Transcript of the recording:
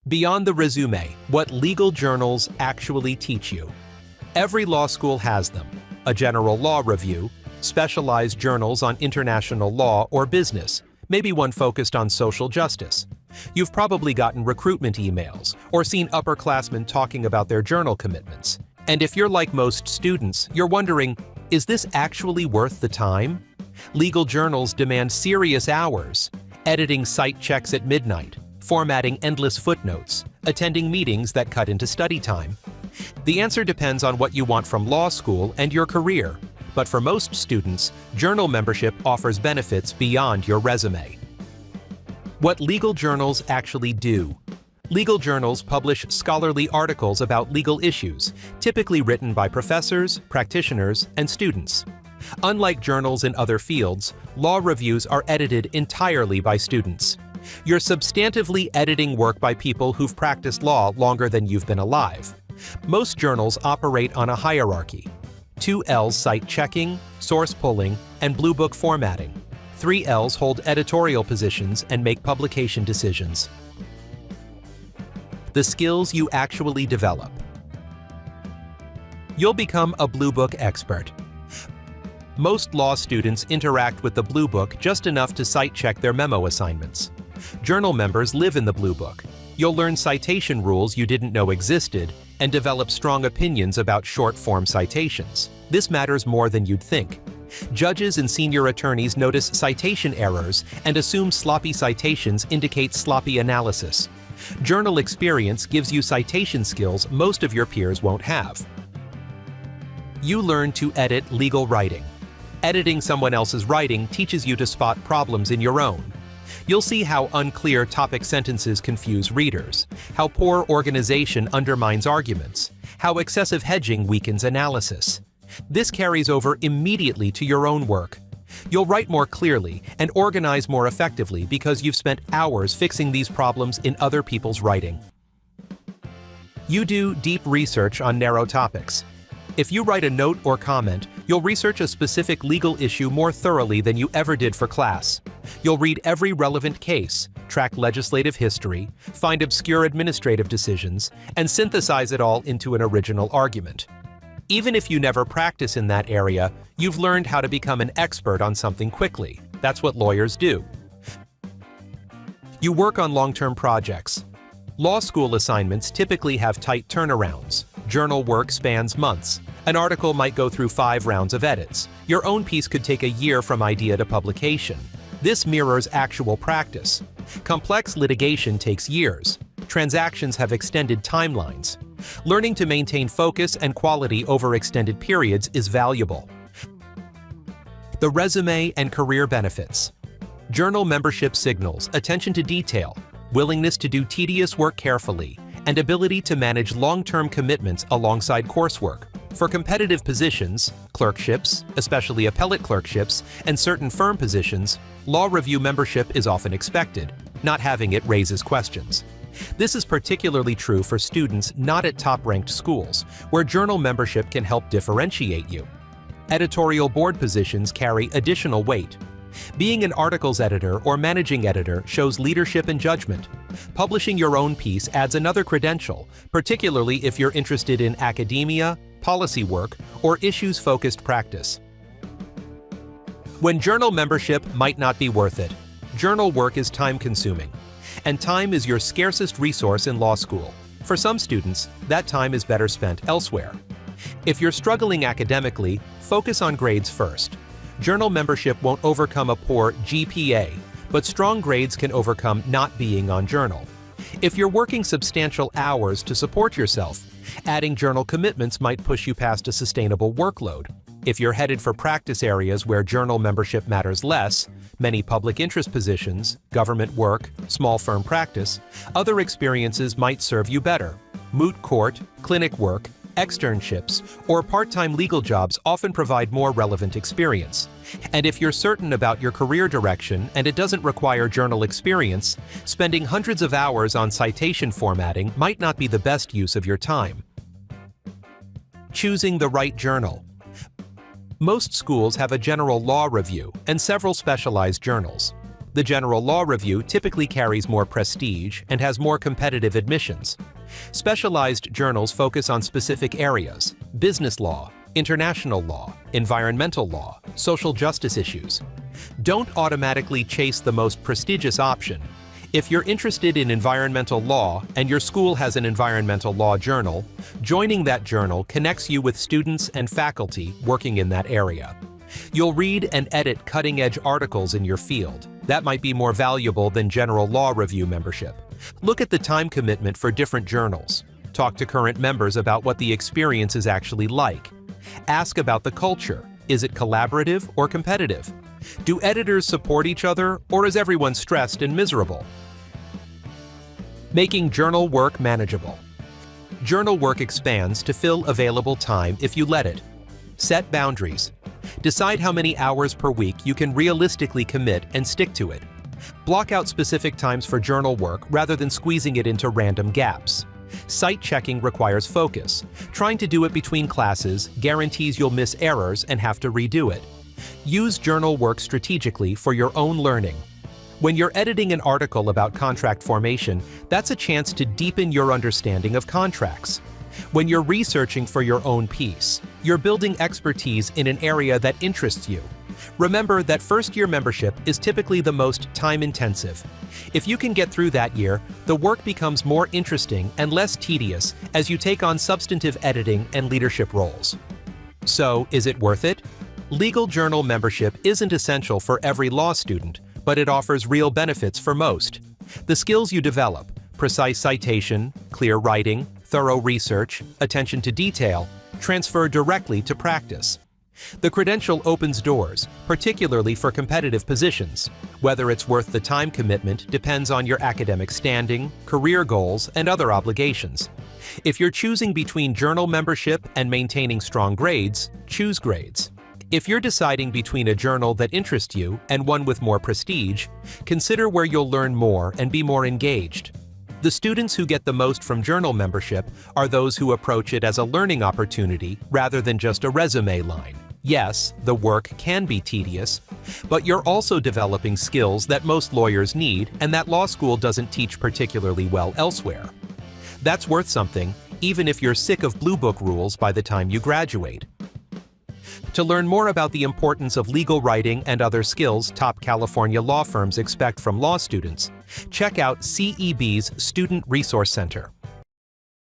Beyond the resume, what legal journals actually teach you. Every law school has them: a general law review, specialized journals on international law or business, maybe one focused on social justice. You've probably gotten recruitment emails or seen upperclassmen talking about their journal commitments. And if you're like most students, you're wondering, is this actually worth the time? Legal journals demand serious hours, editing site checks at midnight, formatting endless footnotes, attending meetings that cut into study time. The answer depends on what you want from law school and your career, but for most students, journal membership offers benefits beyond your resume. What legal journals actually do. Legal journals publish scholarly articles about legal issues, typically written by professors, practitioners, and students. Unlike journals in other fields, law reviews are edited entirely by students. You're substantively editing work by people who've practiced law longer than you've been alive. Most journals operate on a hierarchy. 2 L's cite checking, source pulling, and blue book formatting. 3 L's hold editorial positions and make publication decisions. The skills you actually develop. You'll become a Blue Book expert. Most law students interact with the Blue Book just enough to cite check their memo assignments. Journal members live in the Blue Book. You'll learn citation rules you didn't know existed and develop strong opinions about short-form citations. This matters more than you'd think. Judges and senior attorneys notice citation errors and assume sloppy citations indicate sloppy analysis. Journal experience gives you citation skills most of your peers won't have. You learn to edit legal writing. Editing someone else's writing teaches you to spot problems in your own. You'll see how unclear topic sentences confuse readers, how poor organization undermines arguments, how excessive hedging weakens analysis. This carries over immediately to your own work. You'll write more clearly and organize more effectively because you've spent hours fixing these problems in other people's writing. You do deep research on narrow topics. If you write a note or comment, you'll research a specific legal issue more thoroughly than you ever did for class. You'll read every relevant case, track legislative history, find obscure administrative decisions, and synthesize it all into an original argument. Even if you never practice in that area, you've learned how to become an expert on something quickly. That's what lawyers do. You work on long-term projects. Law school assignments typically have tight turnarounds. Journal work spans months. An article might go through 5 rounds of edits. Your own piece could take a year from idea to publication. This mirrors actual practice. Complex litigation takes years. Transactions have extended timelines. Learning to maintain focus and quality over extended periods is valuable. The resume and career benefits. Journal membership signals attention to detail, willingness to do tedious work carefully, and ability to manage long-term commitments alongside coursework. For competitive positions, clerkships, especially appellate clerkships, and certain firm positions, law review membership is often expected. Not having it raises questions. This is particularly true for students not at top-ranked schools, where journal membership can help differentiate you. Editorial board positions carry additional weight. Being an articles editor or managing editor shows leadership and judgment. Publishing your own piece adds another credential, particularly if you're interested in academia, policy work, or issues-focused practice. When journal membership might not be worth it, journal work is time-consuming, and time is your scarcest resource in law school. For some students, that time is better spent elsewhere. If you're struggling academically, focus on grades first. Journal membership won't overcome a poor GPA, but strong grades can overcome not being on journal. If you're working substantial hours to support yourself, adding journal commitments might push you past a sustainable workload. If you're headed for practice areas where journal membership matters less, many public interest positions, government work, small firm practice, other experiences might serve you better. Moot court, clinic work, externships, or part-time legal jobs often provide more relevant experience. And if you're certain about your career direction and it doesn't require journal experience, spending hundreds of hours on citation formatting might not be the best use of your time. Choosing the right journal. Most schools have a general law review and several specialized journals. The General Law Review typically carries more prestige and has more competitive admissions. Specialized journals focus on specific areas: business law, international law, environmental law, social justice issues. Don't automatically chase the most prestigious option. If you're interested in environmental law and your school has an environmental law journal, joining that journal connects you with students and faculty working in that area. You'll read and edit cutting-edge articles in your field. That might be more valuable than General Law Review membership. Look at the time commitment for different journals. Talk to current members about what the experience is actually like. Ask about the culture. Is it collaborative or competitive? Do editors support each other, or is everyone stressed and miserable? Making journal work manageable. Journal work expands to fill available time if you let it. Set boundaries. Decide how many hours per week you can realistically commit and stick to it. Block out specific times for journal work rather than squeezing it into random gaps. Site checking requires focus. Trying to do it between classes guarantees you'll miss errors and have to redo it. Use journal work strategically for your own learning. When you're editing an article about contract formation, that's a chance to deepen your understanding of contracts. When you're researching for your own piece, you're building expertise in an area that interests you. Remember that first-year membership is typically the most time-intensive. If you can get through that year, the work becomes more interesting and less tedious as you take on substantive editing and leadership roles. So, is it worth it? Legal journal membership isn't essential for every law student, but it offers real benefits for most. The skills you develop, precise citation, clear writing, thorough research, attention to detail, transfer directly to practice. The credential opens doors, particularly for competitive positions. Whether it's worth the time commitment depends on your academic standing, career goals, and other obligations. If you're choosing between journal membership and maintaining strong grades, choose grades. If you're deciding between a journal that interests you and one with more prestige, consider where you'll learn more and be more engaged. The students who get the most from journal membership are those who approach it as a learning opportunity rather than just a resume line. Yes, the work can be tedious, but you're also developing skills that most lawyers need and that law school doesn't teach particularly well elsewhere. That's worth something, even if you're sick of Blue Book rules by the time you graduate. To learn more about the importance of legal writing and other skills top California law firms expect from law students, check out CEB's Student Resource Center.